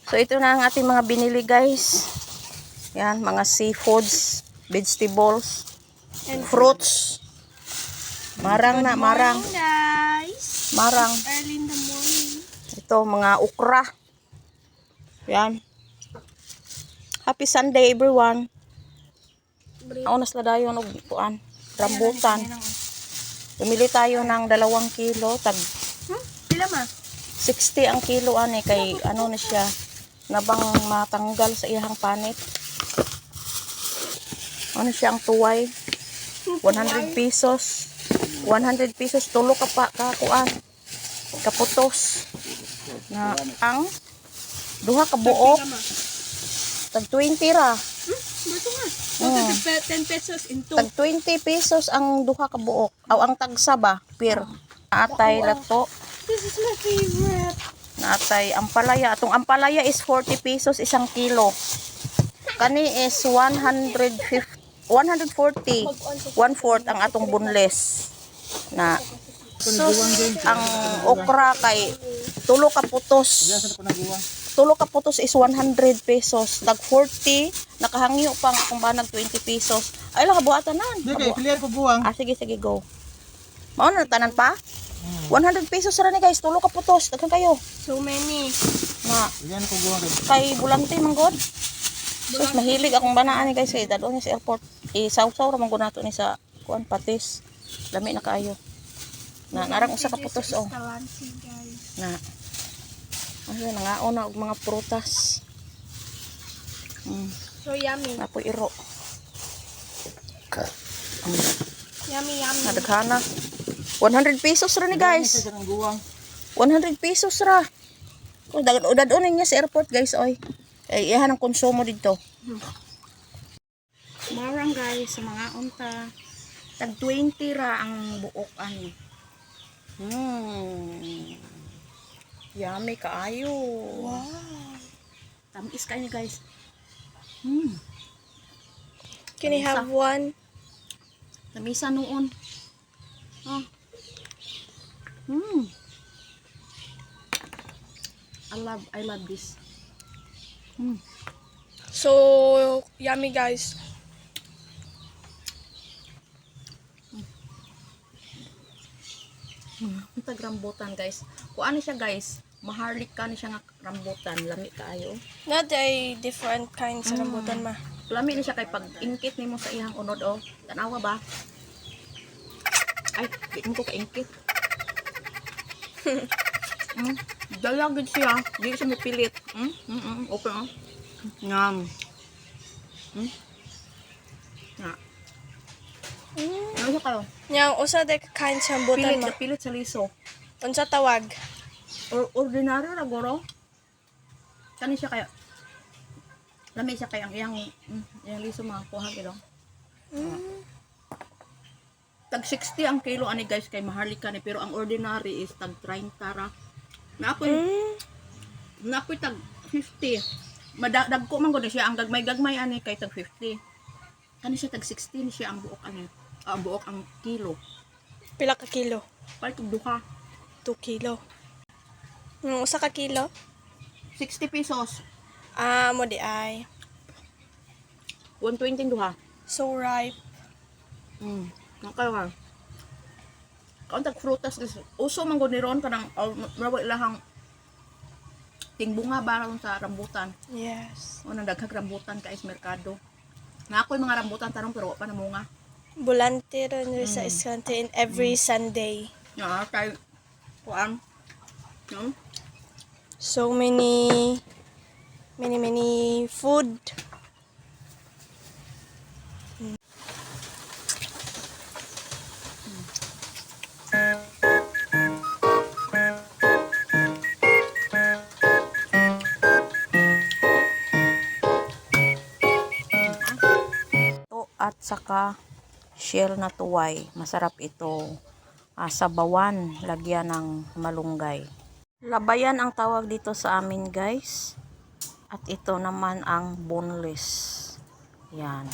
So ito na ang ating mga binili guys. Yan, mga seafoods, vegetables, and fruits. Marang na, marang. Guys. Marang. Early in the morning. Ito, mga okra. Yan. Happy Sunday everyone. Naunas na dayon og kuan, rambutan. Bumili tayo ng 2 kilo, tag Pila ma? 60 ang kilo ani kay ano na siya, nabang matanggal sa iyang panit. Ano siya ang tuway? 100 pesos. 100 pesos tulo ka pa ka kuan. Kaputos. Na ang duha ka buok. Tag 20 ra. Bato nga. So, 10 pesos into. Tag 20 pesos ang duha ka buok. Aw ang tagsa ba? Per. Naatay lato. This is my favorite. Naatay ampalaya. Atong ampalaya is 40 pesos isang kilo. Kani is 140. 1/4 ang atong bunles. Na sus, ang okra kay tulo ka putos. Tulo ka putos is 100 pesos. Tag 40, nakahangyo pa nga kung ba nag 20 pesos. Ay lang kabuhatan nan. Sige, clear ko buwang. Sige, go. Mao na tanan pa? 100 pesos ra ni guys, tulo ka putos. Daghan kayo. So many. Na Yan ko buwang. kay bulante man god. Sus, mahilig akong banaan ni guys kay dadon ni sa airport. Isaw-saw ra man gud nato ni sa kuan patis. Lami na kaayo. Na narang usa ka putos oh. Na ayun nangaon na og mga prutas. So yummy. Napoy iro. Yummy, yummy. Nadaghana. 100 pesos ra ni guys. 100 pesos ra. Oh, dagad-udan niya sa airport guys oy. Ay iyan ang konsumo dito. Marang guys sa mga unta. Tag 20 ra ang buok ani. Yummy kaayo. Wow. Tamis kayo guys. Can I have one? Tamisa noon. Oh. I love this. So yummy guys. Ito rambutan guys. Kuan ni siya guys. Maharlik ka ni siya nga rambutan. Lami kaayo. Not a different kinds of rambutan ma. Lami ni siya kay pag ingkit nimo sa iyang unod oh. Tanawa ba? Ay, di mo ko ka-ingkit. Dalagid siya. Di siya mapilit. Okay oh. Ngam. Na. Ano siya kayo? Yang usa de kinds of rambutan ma. Pilit sa liso. Unsa tawag? Ordinaryo ra goro. Kani siya kaya. Lami siya kaya ang iyang liso mga kuha gid. Tag 60 ang kilo ani guys kay maharlika ni pero ang ordinary is tag 30 ra. Na ako'y tag 50. Madagko man gud siya ang gagmay ani kay tag 50. Kani siya tag 60 ni siya ang buok ani. Ang buok ang kilo. Pila ka kilo? Palit og duha. 2 kilo. Usa ka kilo? 60 pesos. Mo di ay. 120 duha. So ripe. Nakayo ha. Kauntag frutas guys. Uso man gud ni ron kanang marawa ilahang tingbunga baron sa rambutan. Yes. O nang daghag rambutan kay sa merkado. Na ako'y mga rambutan tarong pero wa pa namunga. Bulante ron sa Iskante in every Sunday. Ya, kay kuan. So many food. At saka shell na tuway. Masarap ito. Sabawan, lagyan ng malunggay. Labayan ang tawag dito sa amin guys. At ito naman ang boneless. Yan.